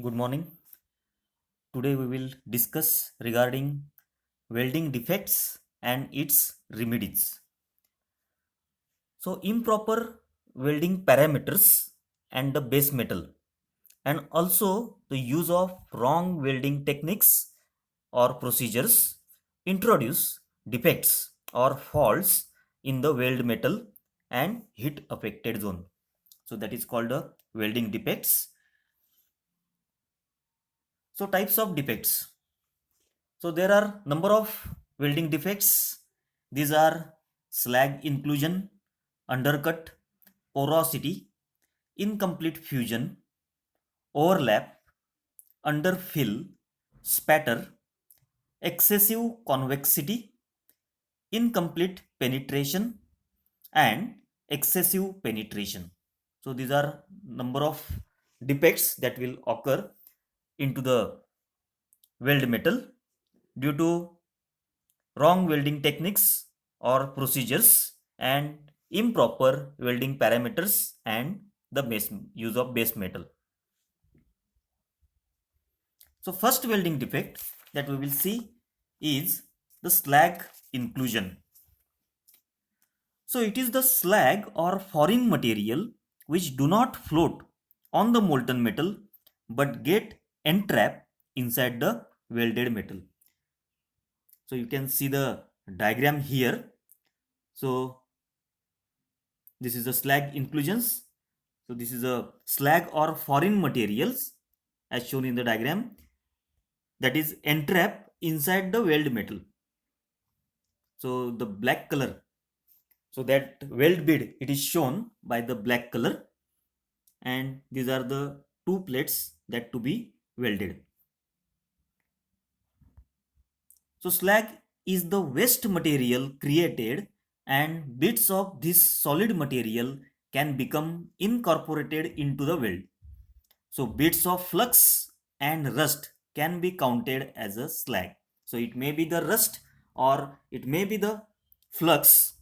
Good morning. Today we will discuss regarding welding defects and its remedies. So improper welding parameters and the base metal, and also the use of wrong welding techniques or procedures introduce defects or faults in the weld metal and heat affected zone. So that is called the welding defects. So types of defects. So there are number of welding defects. These are slag inclusion, undercut, porosity, incomplete fusion, overlap, underfill, spatter, excessive convexity, incomplete penetration, and excessive penetration. So these are number of defects that will occur into the weld metal due to wrong welding techniques or procedures and improper welding parameters and the use of base metal. So first welding defect that we will see is the slag inclusion. So it is the slag or foreign material which do not float on the molten metal but get entrapped inside the welded metal. So you can see the diagram here. So this is the slag inclusions. So this is a slag or foreign materials as shown in the diagram that is entrapped inside the weld metal. So the black color, so that weld bead, it is shown by the black color, and these are the two plates that to be welded. So slag is the waste material created, and bits of this solid material can become incorporated into the weld. So bits of flux and rust can be counted as a slag. So it may be the rust, or it may be the flux,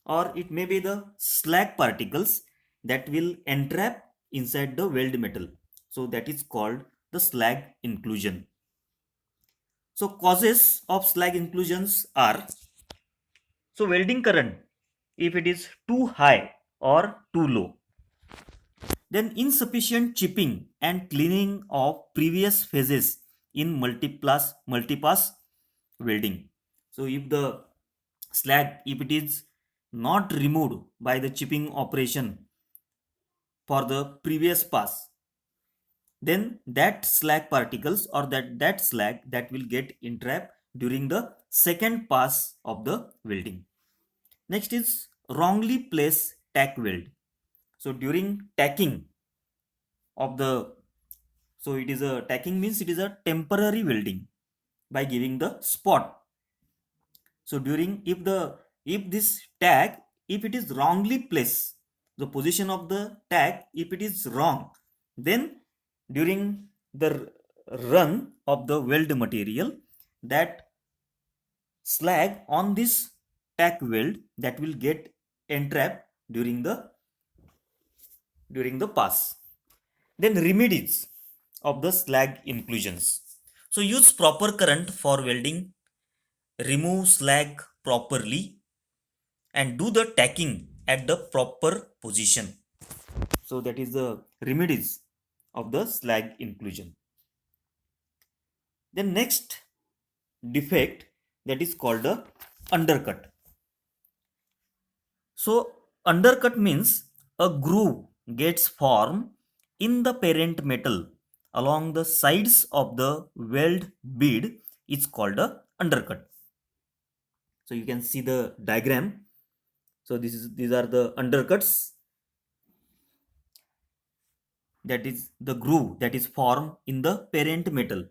or it may be the slag particles that will entrap inside the weld metal. So that is called the slag inclusion. So causes of slag inclusions are, so welding current, if it is too high or too low, then insufficient chipping and cleaning of previous phases in multipass welding. So if the slag, if it is not removed by the chipping operation for the previous pass, then that slag particles or that slag that will get entrapped during the second pass of the welding. Next is wrongly placed tack weld. So during tacking of the, so it is a tacking means it is a temporary welding by giving the spot. So during, if this tag, if it is wrongly placed, the position of the tag, if it is wrong, then during the run of the weld material, that slag on this tack weld that will get entrapped during the pass. Then remedies of the slag inclusions. So use proper current for welding, remove slag properly, and do the tacking at the proper position. So that is the remedies of the slag inclusion. Then next defect, that is called the undercut. So undercut means a groove gets formed in the parent metal along the sides of the weld bead. It's called a undercut. So you can see the diagram. So these are the undercuts, that is the groove that is formed in the parent metal.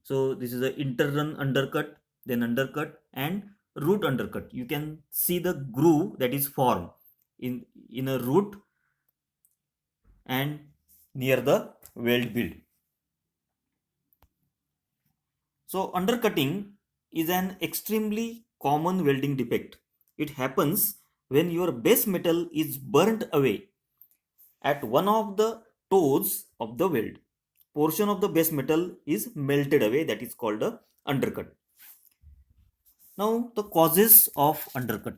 So this is the interrun undercut, then undercut and root undercut. You can see the groove that is formed in a root and near the weld bead. So undercutting is an extremely common welding defect. It happens when your base metal is burnt away at one of the toes of the weld. portion of the base metal is melted away, that is called the undercut. Now the causes of undercut.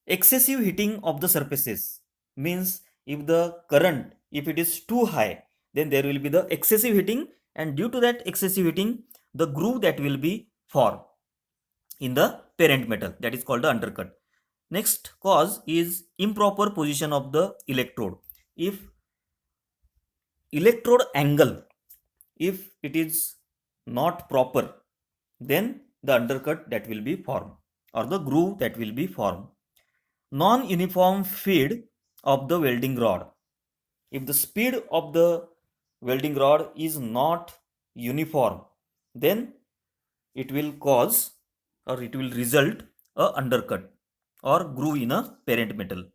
Excessive heating of the surfaces means if the current, if it is too high, then there will be the excessive heating, and due to that excessive heating, the groove that will be formed in the parent metal, that is called the undercut. Next cause is improper position of the electrode. If electrode angle, if it is not proper, then the undercut that will be formed or the groove that will be formed. Non-uniform feed of the welding rod. If the speed of the welding rod is not uniform, then it will cause or it will result a undercut or groove in a parent metal.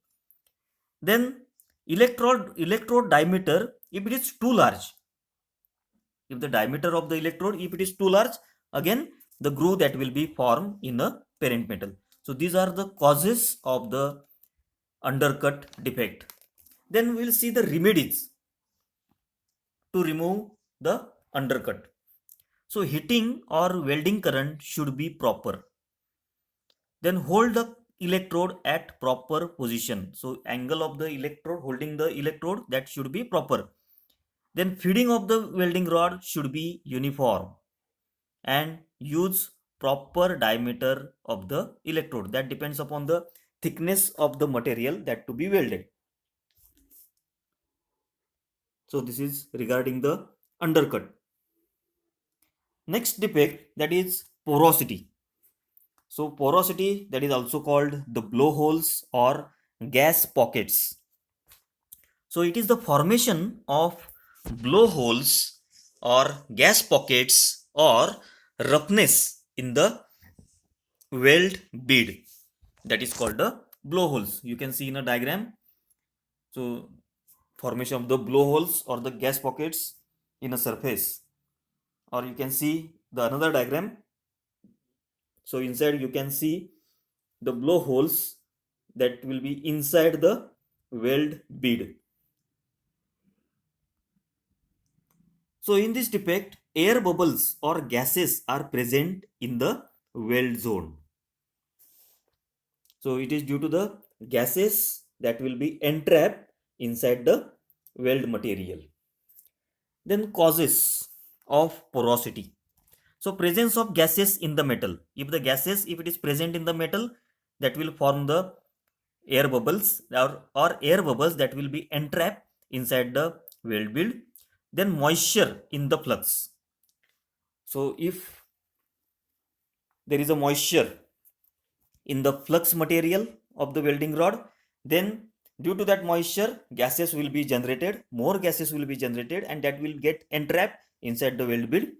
Then electrode diameter, if it is too large, if the diameter of the electrode, if it is too large, again the groove that will be formed in a parent metal. So these are the causes of the undercut defect. Then we will see the remedies to remove the undercut. So heating or welding current should be proper. Then hold the electrode at proper position. So angle of the electrode, holding the electrode, that should be proper. Then feeding of the welding rod should be uniform, and use proper diameter of the electrode. That depends upon the thickness of the material that to be welded. So this is regarding the undercut. Next defect, that is porosity. So porosity, that is also called the blowholes or gas pockets. So it is the formation of blowholes or gas pockets or roughness in the weld bead, that is called the blowholes. You can see in a diagram. So formation of the blowholes or the gas pockets in a surface, or you can see the another diagram. So inside you can see the blowholes that will be inside the weld bead. So in this defect, air bubbles or gases are present in the weld zone. So it is due to the gases that will be entrapped inside the weld material. Then causes of porosity. So presence of gases in the metal. If the gases, if it is present in the metal, that will form the air bubbles or air bubbles that will be entrapped inside the weld bead. Then moisture in the flux. So if there is a moisture in the flux material of the welding rod, then due to that moisture, gases will be generated, more gases will be generated, and that will get entrapped inside the weld bead.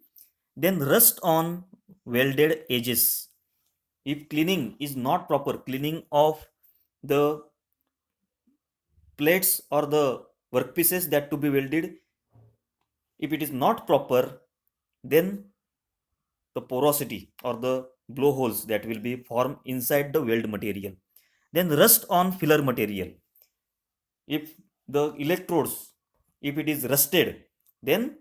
Then rust on welded edges. If cleaning is not proper, cleaning of the plates or the workpieces that to be welded, if it is not proper, then the porosity or the blowholes that will be formed inside the weld material. Then rust on filler material. If the electrodes, if it is rusted, then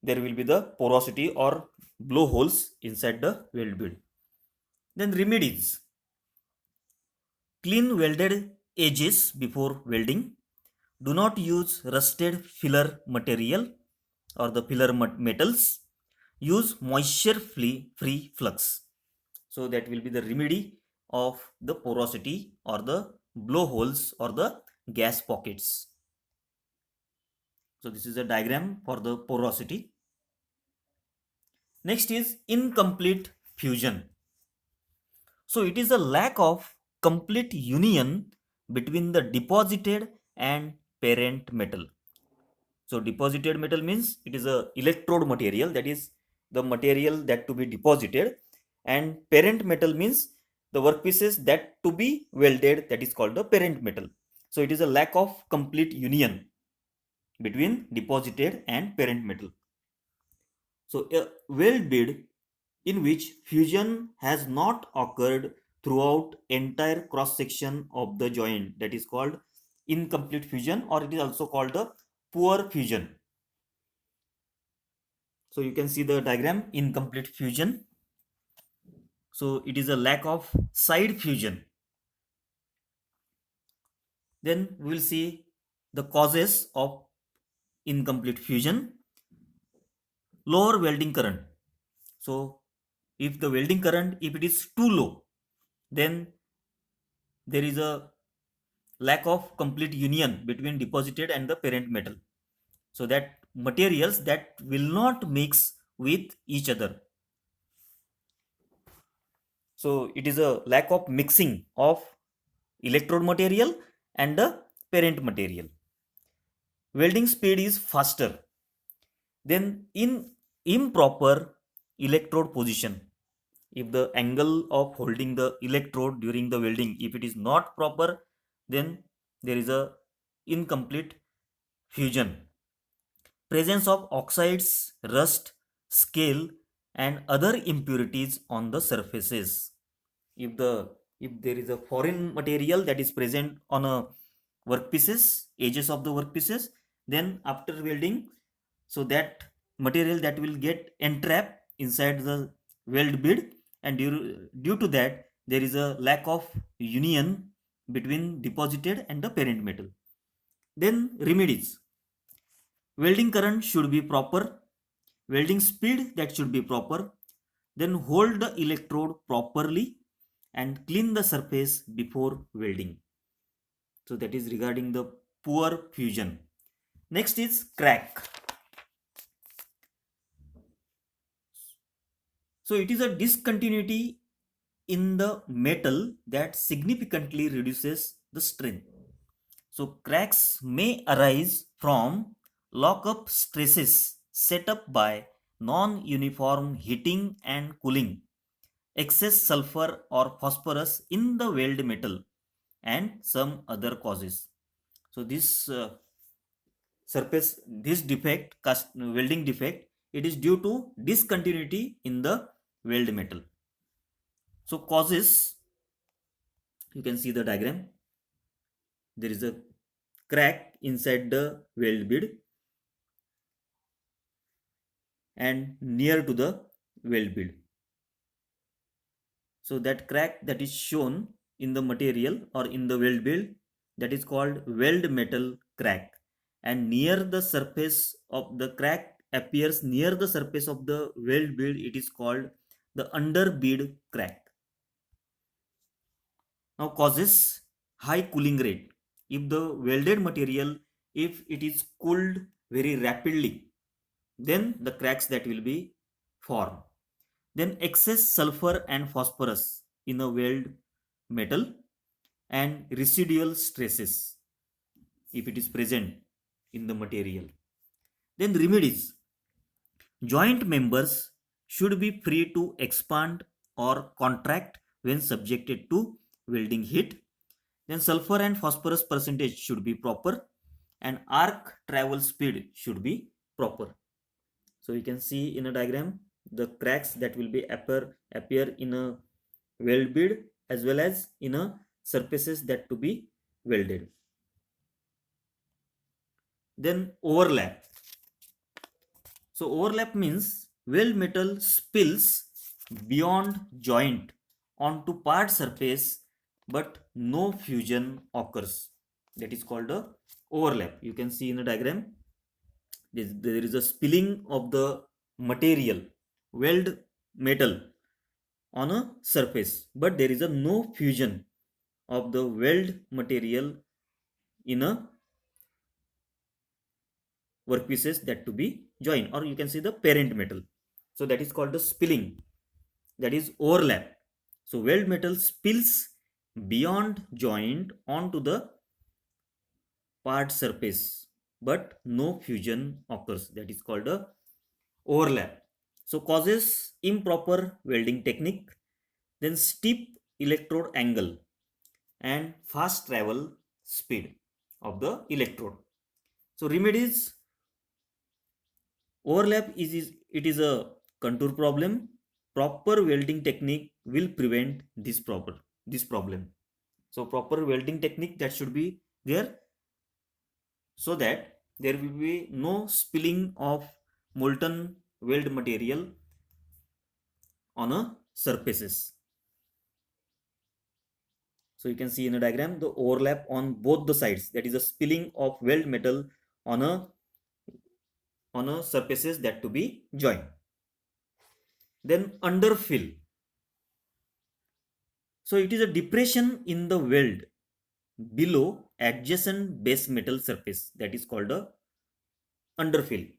there will be the porosity or blowholes inside the weld bead. Then remedies. Clean welded edges before welding. Do not use rusted filler material or the filler metals. Use moisture free flux. So that will be the remedy of the porosity or the blowholes or the gas pockets. So this is a diagram for the porosity. Next is incomplete fusion. So it is a lack of complete union between the deposited and parent metal. So deposited metal means it is a electrode material, that is the material that to be deposited, and parent metal means the workpieces that to be welded, that is called the parent metal. So it is a lack of complete union between deposited and parent metal. So a weld bead in which fusion has not occurred throughout entire cross section of the joint, that is called incomplete fusion, or it is also called the poor fusion. So you can see the diagram, incomplete fusion. So it is a lack of side fusion. Then we will see the causes of incomplete fusion. Lower welding current. So if the welding current, if it is too low, then there is a lack of complete union between deposited and the parent metal. So that materials that will not mix with each other. So it is a lack of mixing of electrode material and the parent material. Welding speed is faster. Then in improper electrode position, if the angle of holding the electrode during the welding, if it is not proper, then there is a incomplete fusion. Presence of oxides, rust, scale, and other impurities on the surfaces. If the if there is a foreign material that is present on a workpieces, edges of the workpieces, then after welding, so that material that will get entrapped inside the weld bead, and due to that there is a lack of union between deposited and the parent metal. Then remedies: welding current should be proper, welding speed that should be proper, then hold the electrode properly and clean the surface before welding. So that is regarding the poor fusion. Next is crack. So it is a discontinuity in the metal that significantly reduces the strength. So cracks may arise from lockup stresses set up by non-uniform heating and cooling, excess sulfur or phosphorus in the weld metal, and some other causes. So this defect, welding defect, it is due to discontinuity in the weld metal. So causes, you can see the diagram. There is a crack inside the weld bead and near to the weld bead. So that crack that is shown in the material or in the weld bead, that is called weld metal crack, and near the surface of the crack appears near the surface of the weld bead, it is called the under bead crack. Now causes: high cooling rate. If the welded material, if it is cooled very rapidly, then the cracks that will be formed. Then excess sulfur and phosphorus in a weld metal, and residual stresses if it is present in the material. Then remedies: joint members should be free to expand or contract when subjected to welding heat. Then sulfur and phosphorus percentage should be proper, and arc travel speed should be proper. So you can see in a diagram the cracks that will be appear in a weld bead as well as in a surfaces that to be welded. Then overlap. So overlap means weld metal spills beyond joint onto part surface, but no fusion occurs. That is called a overlap. You can see in the diagram there is a spilling of the material, weld metal, on a surface, but there is a no fusion of the weld material in a workpieces that to be joined, or you can see the parent metal. So that is called the spilling, that is overlap. So weld metal spills beyond joint onto the part surface, but no fusion occurs. That is called a overlap. So causes: improper welding technique, then steep electrode angle, and fast travel speed of the electrode. So remedies: overlap is a contour problem. Proper welding technique will prevent this problem. So proper welding technique that should be there, so that there will be no spilling of molten weld material on a surfaces. So you can see in a diagram the overlap on both the sides, that is a spilling of weld metal on a surfaces that to be joined. Then underfill. So it is a depression in the weld below adjacent base metal surface, that is called a underfill.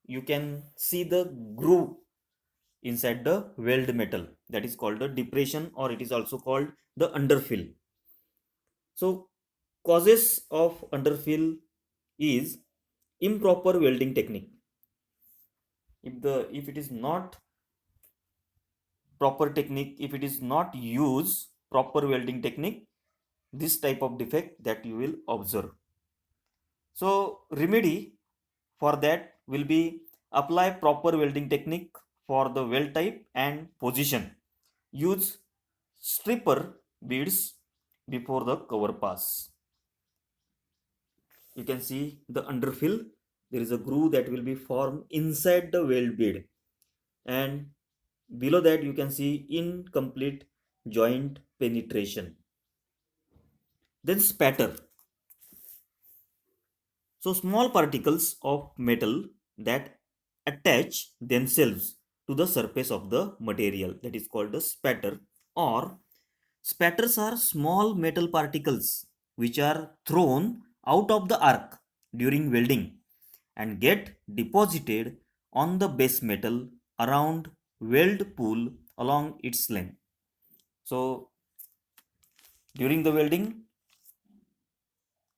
You can see the groove inside the weld metal, that is called a depression, or it is also called the underfill. So causes of underfill is improper welding technique. If it is not proper technique, if it is not use proper welding technique, this type of defect that you will observe. So remedy for that will be apply proper welding technique for the weld type and position. Use stripper beads before the cover pass. You can see the underfill. There is a groove that will be formed inside the weld bead, and below that you can see incomplete joint penetration. Then spatter. So small particles of metal that attach themselves to the surface of the material, that is called a spatter. Or spatters are small metal particles which are thrown out of the arc during welding and get deposited on the base metal around weld pool along its length. So during the welding,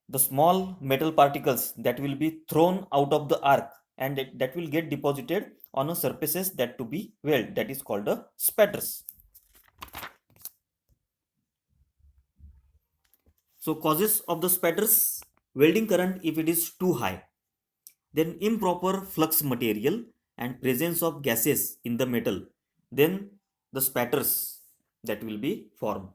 the small metal particles that will be thrown out of the arc and that will get deposited on a surfaces that to be weld, that is called a spatters. So causes of the spatters: welding current if it is too high, then improper flux material and presence of gases in the metal, then the spatters that will be formed.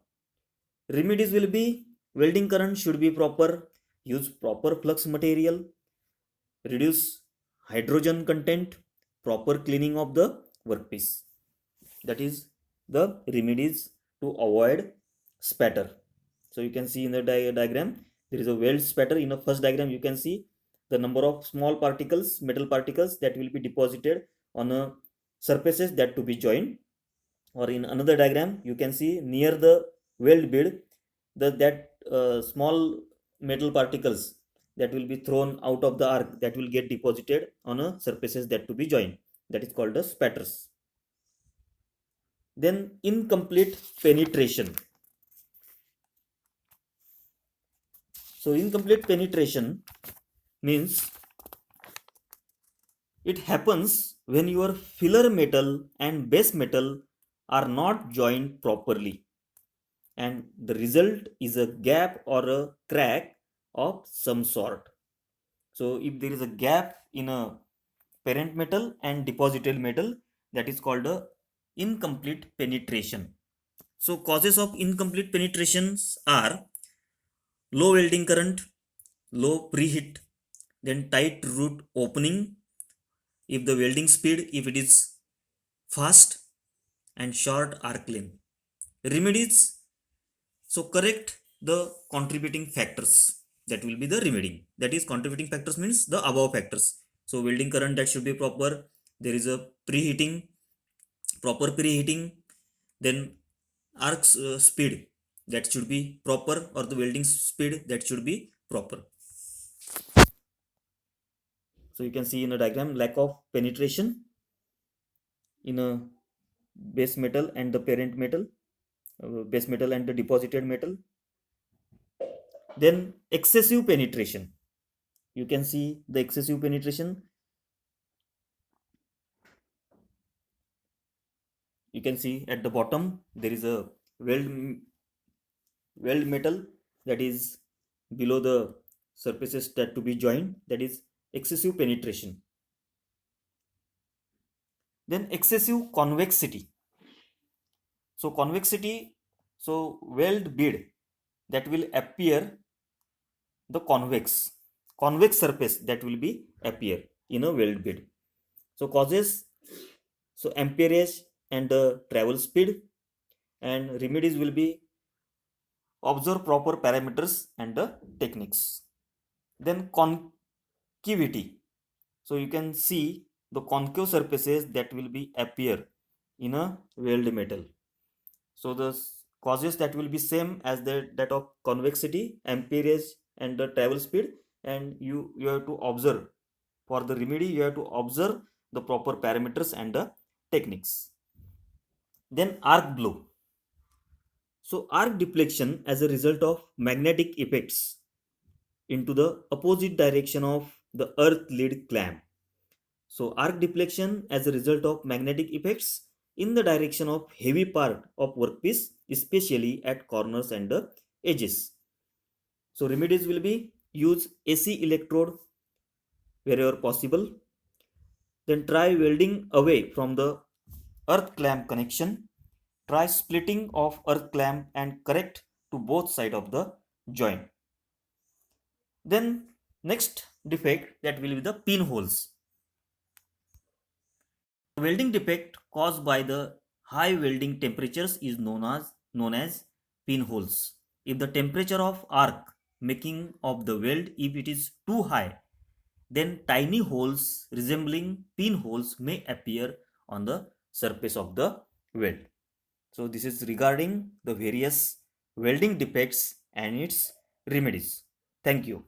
Remedies will be: welding current should be proper, use proper flux material, reduce hydrogen content, proper cleaning of the workpiece. That is the remedies to avoid spatter. So you can see in the diagram there is a weld spatter. In the first diagram you can see the number of small particles, metal particles that will be deposited on a surfaces that to be joined. Or in another diagram you can see near the weld bead that small metal particles that will be thrown out of the arc that will get deposited on a surfaces that to be joined, that is called the spatters. Then incomplete penetration. So incomplete penetration means it happens when your filler metal and base metal are not joined properly, and the result is a gap or a crack of some sort. So if there is a gap in a parent metal and deposited metal, that is called a incomplete penetration. So causes of incomplete penetrations are low welding current, low preheat, then tight root opening, if the welding speed if it is fast, and short arc length. Remedies: so correct the contributing factors, that will be the remedy. That is contributing factors means the above factors. So welding current that should be proper, there is a preheating, proper preheating, then arc speed that should be proper, or the welding speed that should be proper. So you can see in a diagram lack of penetration in a base metal and the parent metal, base metal and the deposited metal. Then excessive penetration. You can see the excessive penetration. You can see at the bottom there is a weld metal that is below the surfaces that to be joined, that is excessive penetration. Then excessive convexity. So convexity, so weld bead that will appear the convex surface that will be appear in a weld bead. So causes So amperage and the travel speed, and remedies will be observe proper parameters and the techniques. Then concavity, so you can see the concave surfaces that will be appear in a welded metal. So the causes that will be same as that of convexity, amperage and the travel speed. And you have to observe, for the remedy you have to observe the proper parameters and the techniques. Then arc blow. So arc deflection as a result of magnetic effects into the opposite direction of the earth lead clamp. So arc deflection as a result of magnetic effects in the direction of heavy part of workpiece, especially at corners and the edges. So remedies will be use AC electrode wherever possible. Then try welding away from the earth clamp connection. Try splitting of earth clamp and correct to both side of the joint. Then next defect that will be the pinholes. Welding defect caused by the high welding temperatures is known as pinholes. If the temperature of arc making of the weld, if it is too high, then tiny holes resembling pinholes may appear on the surface of the weld. So this is regarding the various welding defects and its remedies. Thank you.